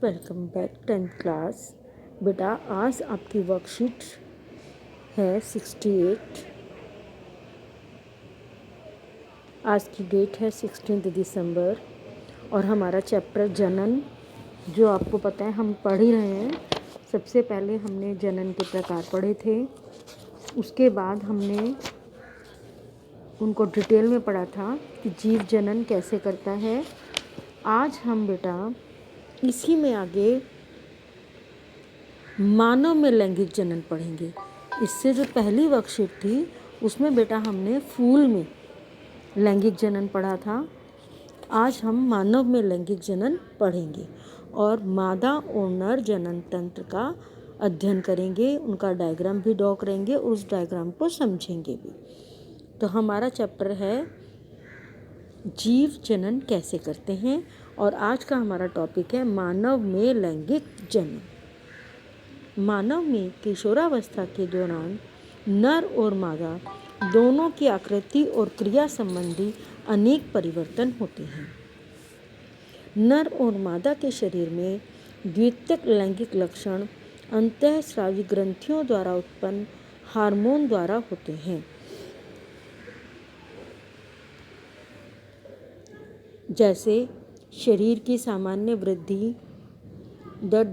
Welcome back 10th class. बेटा आज आपकी वर्कशीट है 68। आज की डेट है 16 दिसंबर और हमारा चैप्टर जनन, जो आपको पता है हम पढ़ ही रहे हैं। सबसे पहले हमने जनन के प्रकार पढ़े थे, उसके बाद हमने उनको डिटेल में पढ़ा था कि जीव जनन कैसे करता है। आज हम बेटा इसी में आगे मानव में लैंगिक जनन पढ़ेंगे। इससे जो पहली वर्कशीट थी उसमें बेटा हमने फूल में लैंगिक जनन पढ़ा था। आज हम मानव में लैंगिक जनन पढ़ेंगे और मादा और नर जनन तंत्र का अध्ययन करेंगे, उनका डायग्राम भी ड्रॉ करेंगे और उस डायग्राम को समझेंगे भी। तो हमारा चैप्टर है जीव जनन कैसे करते हैं और आज का हमारा टॉपिक है मानव में लैंगिक जनन। मानव में किशोरावस्था के दौरान नर और मादा दोनों की आकृति और क्रिया संबंधी अनेक परिवर्तन होते हैं। नर और मादा के शरीर में द्वितीयक लैंगिक लक्षण अंतःस्रावी ग्रंथियों द्वारा उत्पन्न हार्मोन द्वारा होते हैं। जैसे शरीर की सामान्य वृद्धि दर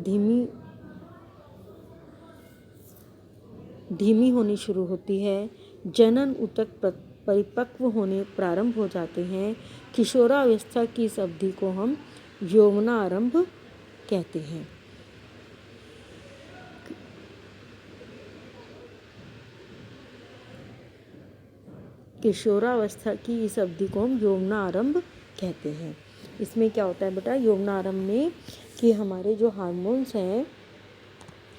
धीमी होनी शुरू होती है, जनन ऊतक परिपक्व होने प्रारंभ हो जाते हैं। किशोरावस्था की इस अवधि को हम यौवनारंभ कहते हैं। किशोरावस्था की इस अवधि को हम यौवनारंभ कहते हैं। इसमें क्या होता है बेटा, यौवनारंभ में कि हमारे जो हार्मोन्स हैं,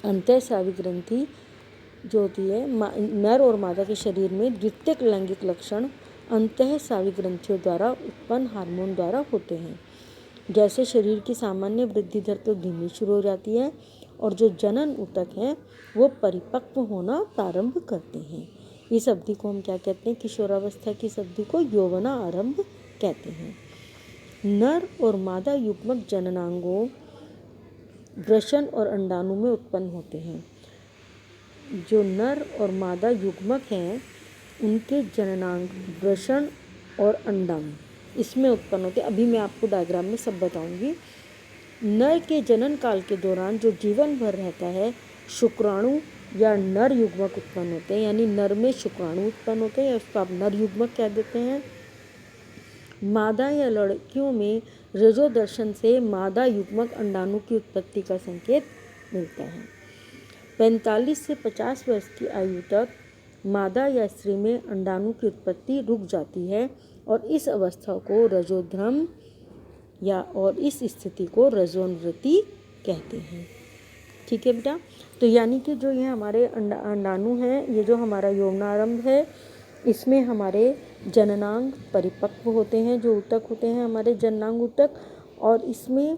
अंतःस्रावी ग्रंथि जो होती है, नर और मादा के शरीर में द्वितीयक लैंगिक लक्षण अंतःस्रावी ग्रंथियों द्वारा उत्पन्न हार्मोन द्वारा होते हैं। जैसे शरीर की सामान्य वृद्धि दर तो धीमी शुरू हो जाती है और जो जनन ऊतक हैं वो परिपक्व होना प्रारंभ करते हैं। इस अवधि को हम क्या कहते हैं, किशोरावस्था की इस अवधि को यौवनारंभ कहते हैं। नर और मादा युग्मक जननांगों वृषण और अंडाणु में उत्पन्न होते हैं। जो नर और मादा युग्मक हैं उनके जननांग वृषण और अंडाणु इसमें उत्पन्न होते हैं। अभी मैं आपको डायग्राम में सब बताऊंगी। नर के जनन काल के दौरान जो जीवन भर रहता है, शुक्राणु या नर युग्मक उत्पन्न होते हैं, यानी नर में शुक्राणु उत्पन्न होते हैं, उसको आप नर युग्मक कह देते हैं। मादा या लड़कियों में रजोदर्शन से मादा युग्मक अंडाणु की उत्पत्ति का संकेत मिलता है। 45 से 50 वर्ष की आयु तक मादा या स्त्री में अंडाणु की उत्पत्ति रुक जाती है और इस अवस्था को रजोध्रम और इस स्थिति को रजोन्वृत्ति कहते हैं। ठीक है बेटा, तो यानी कि जो ये हमारे अंडाणु हैं, ये जो हमारा यौवनारंभ है, इसमें हमारे जननांग परिपक्व होते हैं, जो ऊतक होते हैं हमारे जननांग ऊतक, और इसमें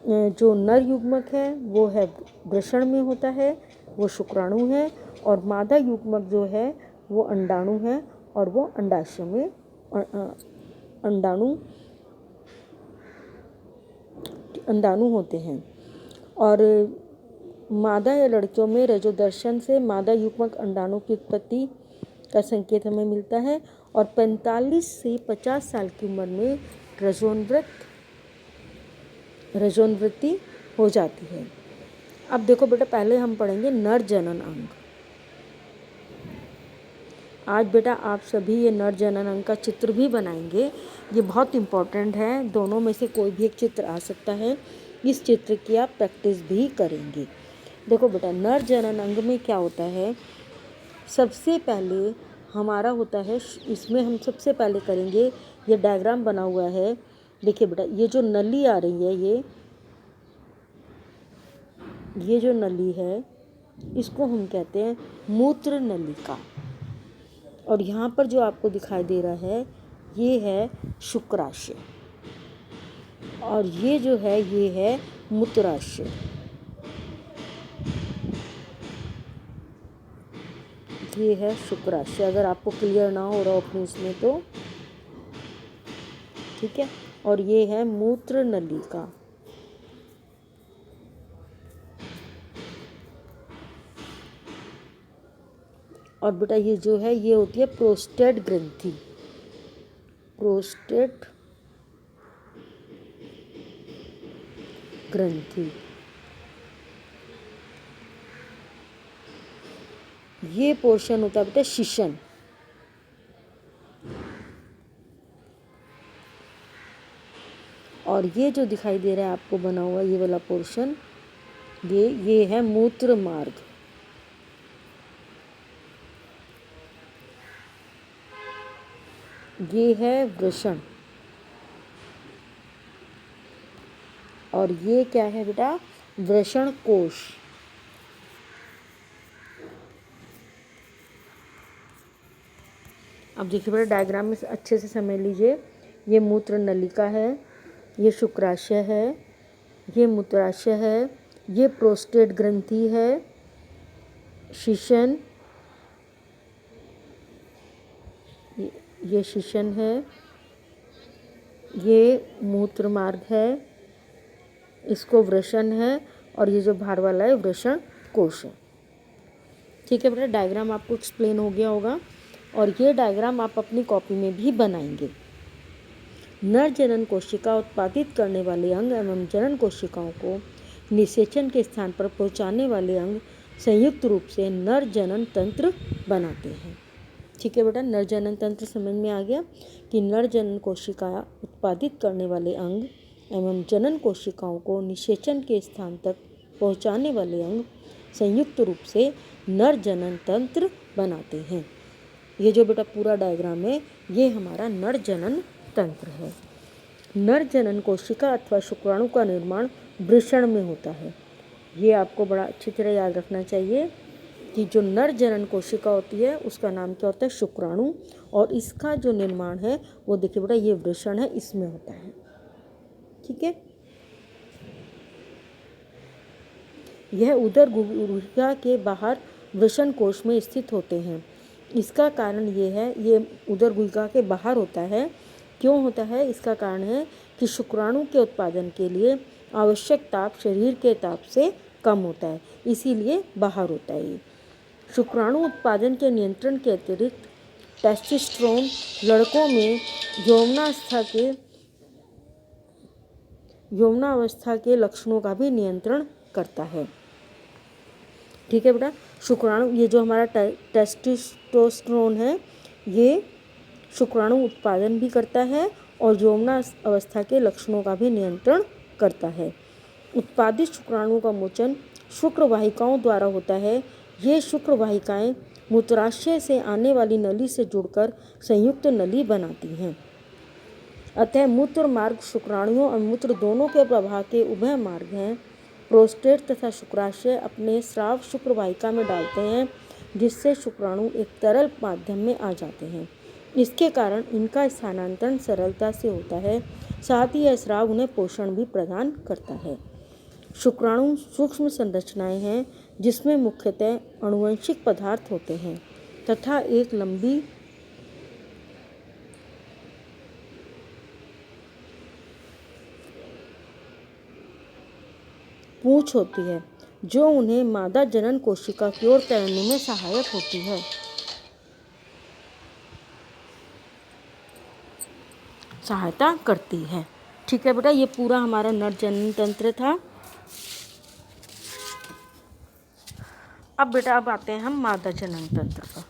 जो नर युग्मक है वो है वृषण में होता है, वो शुक्राणु है, और मादा युग्मक जो है वो अंडाणु है और वो अंडाशय में अंडाणु होते हैं। और मादा या लड़कियों में रजोदर्शन से मादा युग्मक अंडाणु की उत्पत्ति का संकेत हमें मिलता है और 45 से 50 साल की उम्र में रजोन्वृत्ति हो जाती है। अब देखो बेटा, पहले हम पढ़ेंगे नर जनन अंग। आज बेटा आप सभी ये नर जनन अंग का चित्र भी बनाएंगे, ये बहुत इम्पोर्टेंट है। दोनों में से कोई भी एक चित्र आ सकता है, इस चित्र की आप प्रैक्टिस भी करेंगे। देखो बेटा, नर जनन अंग में क्या होता है, सबसे पहले हमारा होता है, इसमें हम सबसे पहले करेंगे, ये डायग्राम बना हुआ है। देखिए बेटा, ये जो नली आ रही है, ये जो नली है इसको हम कहते हैं मूत्र नलिका, और यहाँ पर जो आपको दिखाई दे रहा है ये है शुक्राशय, और ये जो है ये है मूत्राशय। ये है शुक्राशय, अगर आपको क्लियर ना हो रहा हो अपने इसमें तो ठीक है। और ये है मूत्र नलिका। और बेटा ये जो है ये होती है प्रोस्टेट ग्रंथि, प्रोस्टेट ग्रंथि। ये पोर्शन होता है बेटा शिशन। और ये जो दिखाई दे रहा है आपको बना हुआ ये वाला पोर्शन, ये है मूत्र मार्ग। ये है वृषण। और ये क्या है बेटा, वृषण कोश। अब देखिए बेटा डायग्राम में अच्छे से समझ लीजिए। ये मूत्र नलिका है, ये शुक्राशय है, ये मूत्राशय है, ये प्रोस्टेट ग्रंथि है, शिशन, ये शिशन है, ये मूत्र मार्ग है, इसको वृषण है, और ये जो बाहर वाला है वृषण कोश है। ठीक है बेटा, डायग्राम आपको एक्सप्लेन हो गया होगा। और ये डायग्राम आप अपनी कॉपी में भी बनाएंगे। नर जनन कोशिका उत्पादित करने वाले अंग एवं जनन कोशिकाओं को निषेचन के स्थान पर पहुंचाने वाले अंग संयुक्त रूप से नर जनन तंत्र बनाते हैं। ठीक है बेटा, नर जनन तंत्र समझ में आ गया कि नर जनन कोशिका उत्पादित करने वाले अंग एवं जनन कोशिकाओं को निषेचन के स्थान तक पहुंचाने वाले अंग संयुक्त रूप से नर जनन तंत्र बनाते हैं। ये जो बेटा पूरा डायग्राम है ये हमारा नर जनन तंत्र है। नर जनन कोशिका अथवा शुक्राणु का निर्माण वृषण में होता है। ये आपको बड़ा अच्छी तरह याद रखना चाहिए कि जो नर जनन कोशिका होती है उसका नाम क्या होता है, शुक्राणु, और इसका जो निर्माण है वो देखिए बेटा ये वृषण है, इसमें होता है। ठीक है, यह उदर गुहिका के बाहर वृषण कोश में स्थित होते हैं। इसका कारण ये है, ये उदर गुहिका के बाहर होता है। क्यों होता है, इसका कारण है कि शुक्राणु के उत्पादन के लिए आवश्यक ताप शरीर के ताप से कम होता है, इसीलिए बाहर होता है। शुक्राणु उत्पादन के नियंत्रण के अतिरिक्त टेस्टोस्टेरोन लड़कों में यौवनावस्था के लक्षणों का भी नियंत्रण करता है। ठीक है बेटा, शुक्राणु, ये जो हमारा टेस्टोस्टेरोन है ये शुक्राणु उत्पादन भी करता है और यौवना अवस्था के लक्षणों का भी नियंत्रण करता है। उत्पादित शुक्राणु का मोचन शुक्र वाहिकाओं द्वारा होता है। ये शुक्र वाहिकाएं मूत्राशय से आने वाली नली से जुड़कर संयुक्त नली बनाती हैं। अतः मूत्र मार्ग शुक्राणुओं और मूत्र दोनों के प्रवाह के उभय मार्ग हैं। प्रोस्टेट तथा शुक्राशय अपने स्राव शुक्र वाहिका में डालते हैं, जिससे शुक्राणु एक तरल माध्यम में आ जाते हैं। इसके कारण इनका स्थानांतरण सरलता से होता है, साथ ही यह स्राव उन्हें पोषण भी प्रदान करता है। शुक्राणु सूक्ष्म संरचनाएं हैं जिसमें मुख्यतः आनुवंशिक पदार्थ होते हैं तथा एक लंबी पूंछ होती है जो उन्हें मादा जनन कोशिका की ओर तैरने में सहायक होती है। सहायता करती है। ठीक है बेटा, ये पूरा हमारा नर जनन तंत्र था। अब बेटा अब आते हैं हम मादा जनन तंत्र पर।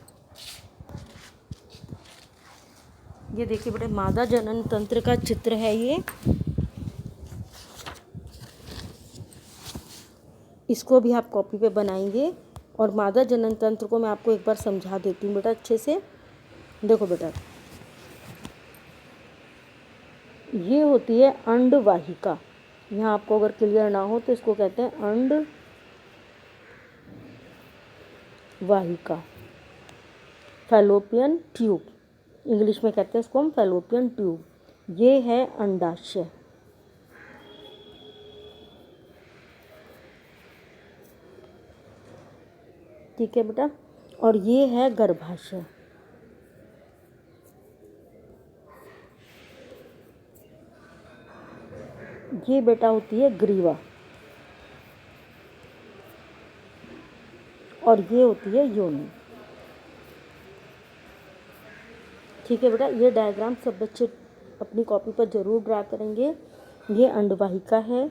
ये देखिए बेटा मादा जनन तंत्र का चित्र है ये। इसको भी आप कॉपी पे बनाएंगे। और मादा जनन तंत्र को मैं आपको एक बार समझा देती हूँ बेटा अच्छे से। देखो बेटा, ये होती है अंड वाहिका। यहाँ आपको अगर क्लियर ना हो तो इसको कहते हैं अंड वाहिका, फैलोपियन ट्यूब, इंग्लिश में कहते हैं इसको हम फैलोपियन ट्यूब। ये है अंडाशय। ठीक है बेटा, और ये है गर्भाशय। ये बेटा होती है ग्रीवा, और ये होती है योनि। ठीक है बेटा, ये डायग्राम सब बच्चे अपनी कॉपी पर जरूर ड्रा करेंगे। ये अंडवाहिका है,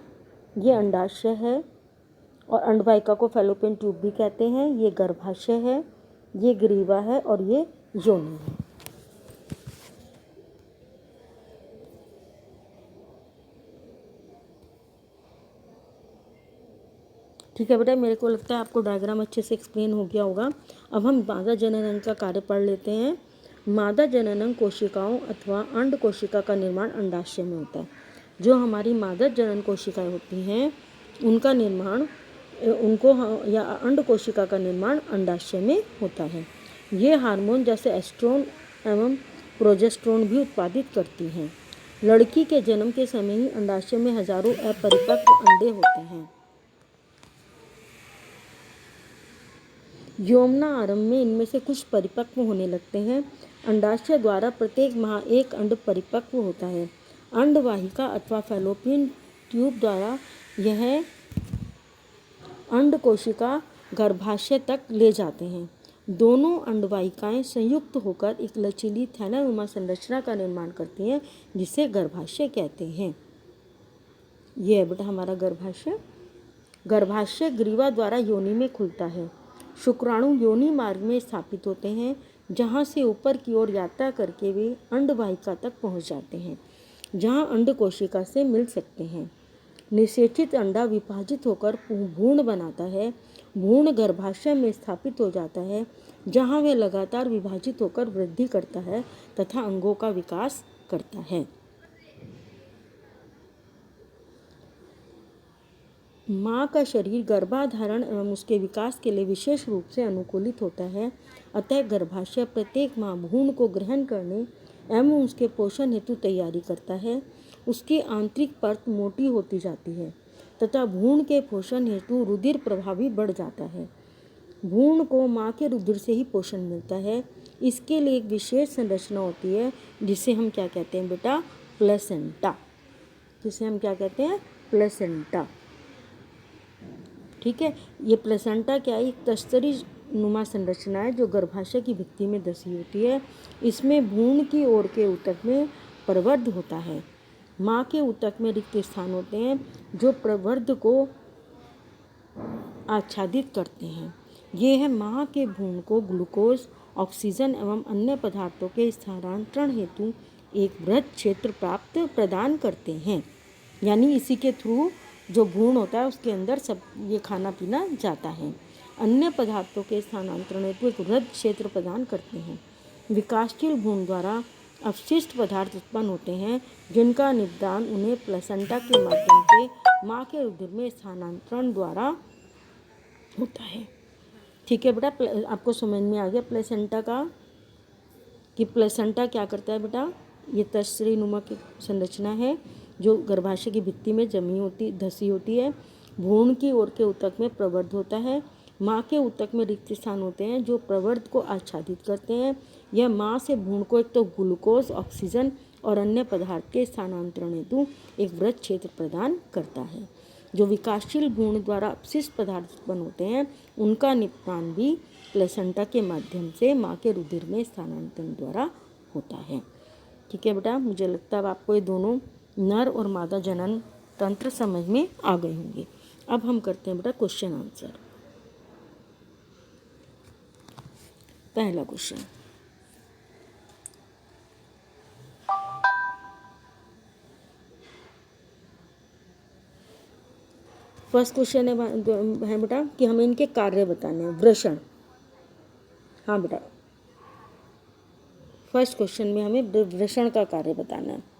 ये अंडाशय है, और अंडवाहिका को फैलोपियन ट्यूब भी कहते हैं। ये गर्भाशय है, ये ग्रीवा है, और ये योनि है। ठीक है बेटा, मेरे को लगता है आपको डायग्राम अच्छे से एक्सप्लेन हो गया होगा। अब हम मादा जनन का कार्य पढ़ लेते हैं। मादा जनन कोशिकाओं अथवा अंड कोशिका का निर्माण अंडाशय में होता है। जो हमारी मादा जनन कोशिकाएं होती हैं उनका निर्माण या अंड कोशिका का निर्माण अंडाशय में होता है। ये हार्मोन जैसे एस्ट्रोन एवं प्रोजेस्टेरोन भी उत्पादित करती हैं। लड़की के जन्म के समय ही अंडाशय में हजारों अपरिपक्व अंडे होते हैं। यौवना आरंभ में इनमें से कुछ परिपक्व होने लगते हैं। अंडाशय द्वारा प्रत्येक माह एक अंड परिपक्व होता है। अंडवाहिका अथवा फैलोपियन ट्यूब द्वारा यह अंड कोशिका गर्भाशय तक ले जाते हैं। दोनों अंडवाहिकाएं संयुक्त होकर एक लचीली थैलानुमा संरचना का निर्माण करती हैं, जिसे गर्भाशय कहते हैं। यह है बेटा हमारा गर्भाशय। गर्भाशय ग्रीवा द्वारा योनि में खुलता है। शुक्राणु योनि मार्ग में स्थापित होते हैं, जहां से ऊपर की ओर यात्रा करके वे अंडवाहिका तक पहुंच जाते हैं, जहां अंड कोशिका से मिल सकते हैं। निषेचित अंडा विभाजित होकर भ्रूण बनाता है। भ्रूण गर्भाशय में स्थापित हो जाता है, जहां वह लगातार विभाजित होकर वृद्धि करता है तथा अंगों का विकास करता है। माँ का शरीर गर्भाधारण एवं उसके विकास के लिए विशेष रूप से अनुकूलित होता है। अतः गर्भाशय प्रत्येक माह भ्रूण को ग्रहण करने एवं उसके पोषण हेतु तैयारी करता है। उसकी आंतरिक परत मोटी होती जाती है तथा भ्रूण के पोषण हेतु रुधिर प्रवाह भी बढ़ जाता है। भ्रूण को माँ के रुधिर से ही पोषण मिलता है। इसके लिए एक विशेष संरचना होती है, जिसे हम क्या कहते हैं बेटा? प्लेसेंटा। जिसे हम क्या कहते हैं? प्लेसेंटा। ठीक है, ये प्लेसेंटा क्या है? एक तस्तरी नुमा संरचना है जो गर्भाशय की भित्ति में धसी होती है। इसमें भ्रूण की ओर के ऊतक में प्रवर्ध होता है। माँ के ऊतक में रिक्त स्थान होते हैं जो प्रवर्ध को आच्छादित करते हैं। ये है माँ के भ्रूण को ग्लूकोज, ऑक्सीजन एवं अन्य पदार्थों के स्थानांतरण हेतु एक वृहद क्षेत्र प्रदान करते हैं। यानी इसी के थ्रू जो भ्रूण होता है उसके अंदर सब ये खाना पीना जाता है। अन्य पदार्थों के स्थानांतरण हेतु एक वृहद क्षेत्र प्रदान करते हैं। विकासशील भ्रूण द्वारा अपशिष्ट पदार्थ उत्पन्न होते हैं, जिनका निदान उन्हें प्लेसेंटा के माध्यम से माँ के रुधिर में स्थानांतरण द्वारा होता है। ठीक है बेटा, आपको समझ में आ गया प्लेसेंटा का कि प्लेसेंटा क्या करता है बेटा? ये तस्तरी नुमा की संरचना है जो गर्भाशय की भित्ति में धसी होती है। भ्रूण की ओर के ऊतक में प्रवर्ध होता है। माँ के ऊतक में रिक्त स्थान होते हैं जो प्रवर्ध को आच्छादित करते हैं। यह माँ से भ्रूण को एक तो ग्लूकोज, ऑक्सीजन और अन्य पदार्थ के स्थानांतरण हेतु एक वृहद क्षेत्र प्रदान करता है। जो विकासशील भ्रूण द्वारा अपशिष्ट पदार्थ उत्पन्न होते हैं उनका निपटान भी प्लेसेंटा के माध्यम से माँ के रुधिर में स्थानांतरण द्वारा होता है। ठीक है बेटा, मुझे लगता है आपको ये दोनों नर और मादा जनन तंत्र समझ में आ गए होंगे। अब हम करते हैं बेटा क्वेश्चन आंसर। पहला क्वेश्चन, फर्स्ट क्वेश्चन है बेटा कि हमें इनके कार्य बताने हैं। वृषण, हाँ बेटा, फर्स्ट क्वेश्चन में हमें वृषण का कार्य बताना है।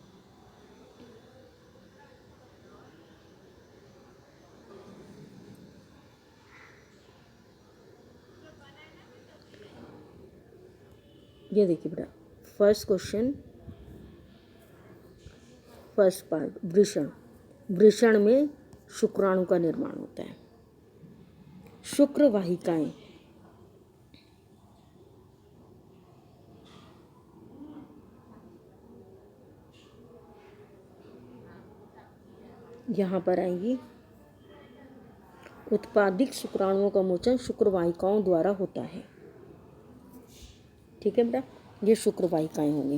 ये देखिए बेटा, फर्स्ट क्वेश्चन, फर्स्ट पार्ट, वृषण। वृषण में शुक्राणु का निर्माण होता है। शुक्र वाहिकाएं यहाँ पर आएंगी। उत्पादित शुक्राणुओं का मोचन शुक्र वाहिकाओं द्वारा होता है। ठीक है बेटा, ये शुक्र वाहिकाएं होंगी।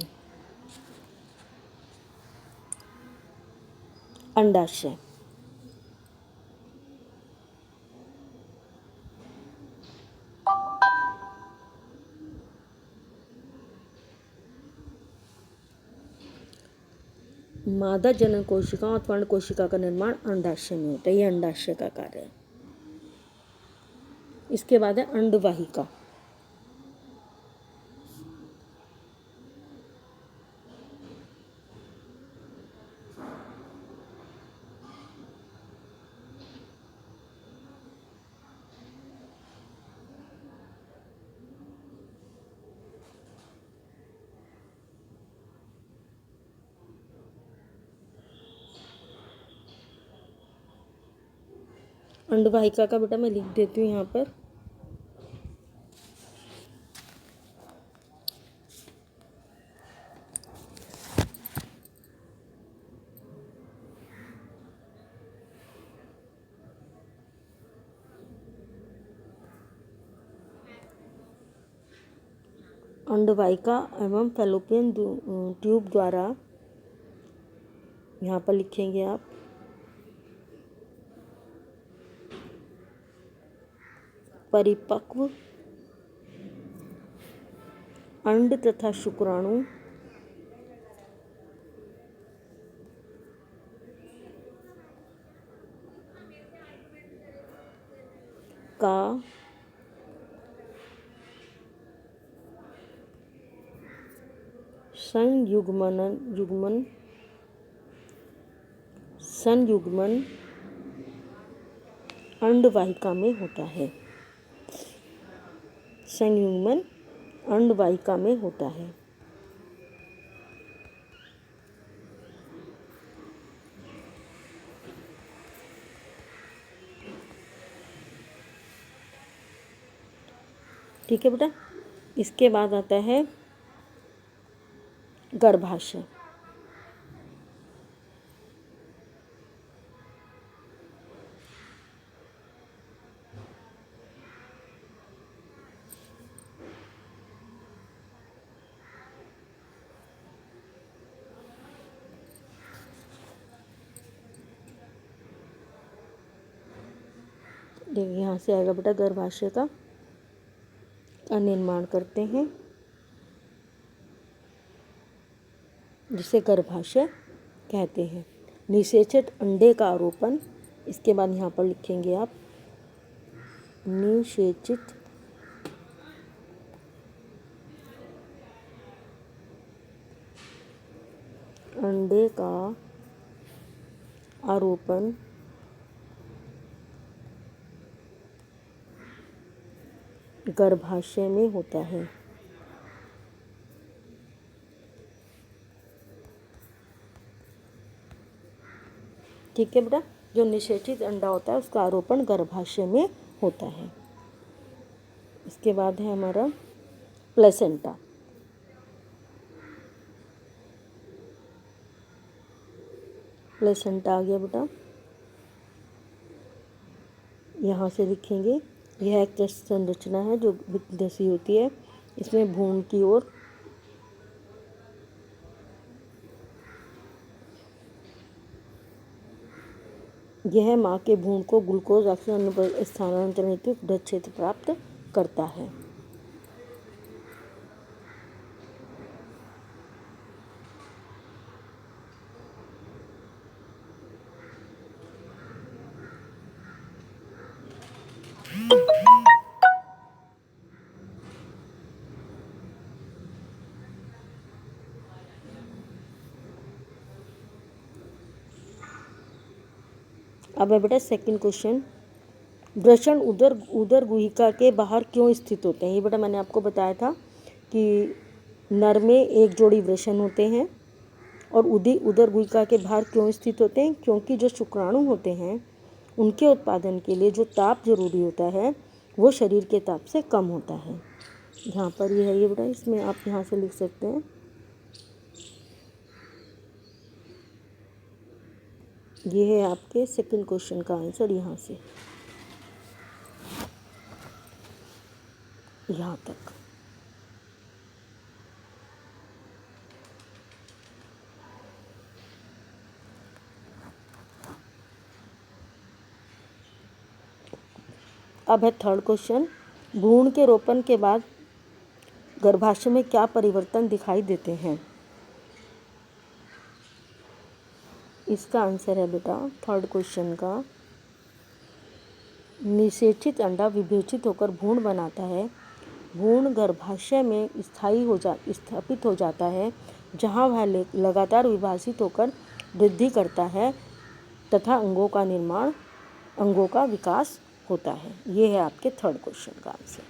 अंडाशय, मादा जनन कोशिका और पर्ण कोशिका का निर्माण अंडाशय में होता है। ये अंडाशय का कार्य है। इसके बाद है अंडवाहिका। अंडवाहिका का बेटा मैं लिख देती हूँ यहाँ पर। अंडवाहिका एवं फैलोपियन ट्यूब द्वारा, यहाँ पर लिखेंगे आप, परिपक्व अंड तथा शुक्राणु का संयुग्मन अंडवाहिका में होता है। संयुग्मन अंडवाहिका में होता है। ठीक है बेटा। इसके बाद आता है गर्भाशय। देखिए यहाँ से आएगा बेटा गर्भाशय का निर्माण करते हैं, जिसे गर्भाशय कहते हैं। निषेचित अंडे का आरोपण। इसके बाद यहाँ पर लिखेंगे आप निषेचित अंडे का आरोपण गर्भाशय में होता है। ठीक है बेटा। जो निषेचित अंडा होता है उसका आरोपण गर्भाशय में होता है। इसके बाद है हमारा प्लेसेंटा। प्लेसेंटा आ गया बेटा। यहाँ से लिखेंगे यह एक संरचना है जो विद्युत होती है। इसमें भ्रूण की ओर यह माँ के भ्रूण को ग्लूकोज ऑक्सीजन पर स्थानांतरण हेतु वृद्धि क्षेत्र प्राप्त करता है। अब है बेटा सेकंड क्वेश्चन। वृषण उदर गुहिका के बाहर क्यों स्थित होते हैं? ये बेटा मैंने आपको बताया था कि नर में एक जोड़ी वृषण होते हैं और उदर गुहिका के बाहर क्यों स्थित होते हैं? क्योंकि जो शुक्राणु होते हैं उनके उत्पादन के लिए जो ताप जरूरी होता है वो शरीर के ताप से कम होता है। यहाँ पर ये है ये बेटा, इसमें आप यहाँ से लिख सकते हैं। ये है आपके सेकंड क्वेश्चन का आंसर यहाँ से यहाँ तक। अब है थर्ड क्वेश्चन, भ्रूण के रोपण के बाद गर्भाशय में क्या परिवर्तन दिखाई देते हैं? इसका आंसर है बेटा थर्ड क्वेश्चन का, निषेचित अंडा विभेजित होकर भ्रूण बनाता है। भ्रूण गर्भाशय में स्थापित हो जाता है, जहां वह लगातार विभाजित होकर वृद्धि करता है तथा अंगों का विकास होता है। ये है आपके थर्ड क्वेश्चन का आंसर।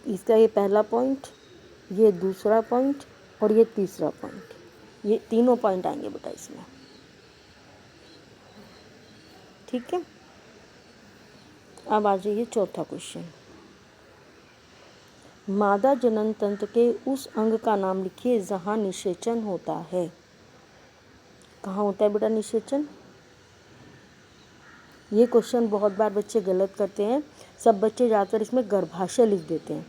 इसका ये पहला पॉइंट, ये दूसरा पॉइंट और ये तीसरा पॉइंट, ये तीनों पॉइंट आएंगे बेटा इसमें। ठीक है, अब आ जाइए चौथा क्वेश्चन। मादा जनन तंत्र के उस अंग का नाम लिखिए जहाँ निषेचन होता है। कहाँ होता है बेटा निषेचन? ये क्वेश्चन बहुत बार बच्चे गलत करते हैं। सब बच्चे ज़्यादातर इसमें गर्भाशय लिख देते हैं।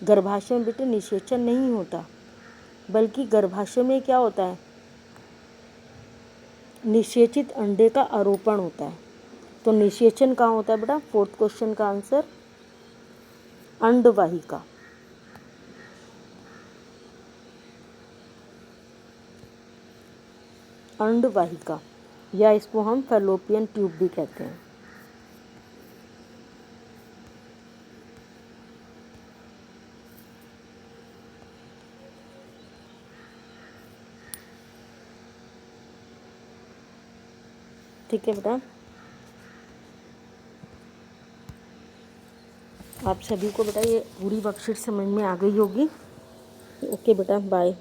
गर्भाशय में बेटे निषेचन नहीं होता, बल्कि गर्भाशय में क्या होता है, निषेचित अंडे का आरोपण होता है। तो निषेचन कहाँ होता है बेटा? फोर्थ क्वेश्चन का आंसर अंडवाहिका। अंडवाहिका, या इसको हम फैलोपियन ट्यूब भी कहते हैं। ठीक है बेटा, आप सभी को बेटा ये पूरी वर्कशीट समझ में आ गई होगी। ओके बेटा, बाय।